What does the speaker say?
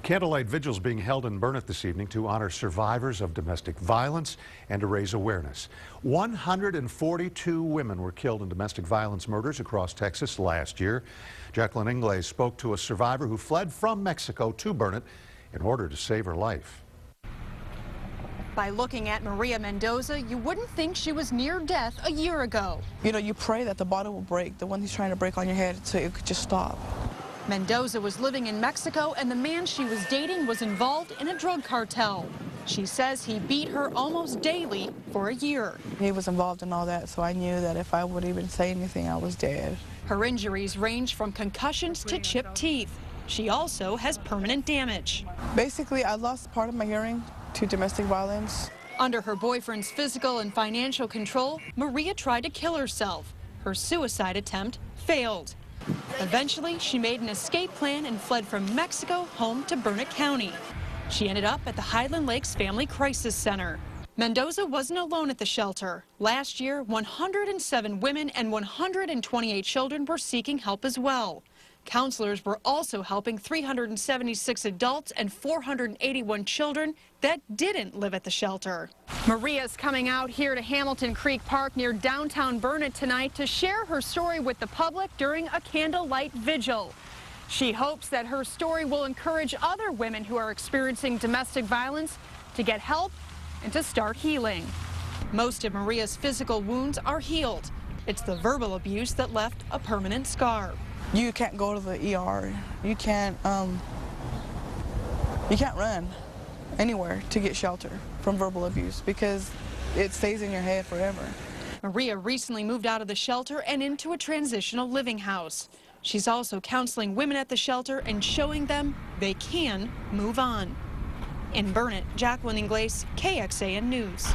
Candlelight vigils being held in Burnet this evening to honor survivors of domestic violence and to raise awareness. 142 women were killed in domestic violence murders across Texas last year. Jacqueline Inglés spoke to a survivor who fled from Mexico to Burnet in order to save her life. By looking at Maria Mendoza, you wouldn't think she was near death a year ago. You know, you pray that the bottle will break, the one he's trying to break on your head, so it could just stop. Mendoza was living in Mexico, and the man she was dating was involved in a drug cartel. She says he beat her almost daily for a year. He was involved in all that, so I knew that if I would even say anything, I was dead. Her injuries range from concussions to chipped teeth. She also has permanent damage. Basically, I lost part of my hearing to domestic violence. Under her boyfriend's physical and financial control, Maria tried to kill herself. Her suicide attempt failed. Eventually, she made an escape plan and fled from Mexico home to Burnet County. She ended up at the Highland Lakes Family Crisis Center. Mendoza wasn't alone at the shelter. Last year, 107 women and 128 children were seeking help as well. Counselors were also helping 376 adults and 481 children that didn't live at the shelter. Maria's coming out here to Hamilton Creek Park near downtown Burnet tonight to share her story with the public during a candlelight vigil. She hopes that her story will encourage other women who are experiencing domestic violence to get help and to start healing. Most of Maria's physical wounds are healed. It's the verbal abuse that left a permanent scar. You can't go to the ER. You can't run anywhere to get shelter from verbal abuse because it stays in your head forever. Maria recently moved out of the shelter and into a transitional living house. She's also counseling women at the shelter and showing them they can move on. In Burnet, Jacqueline Inglés, KXAN News.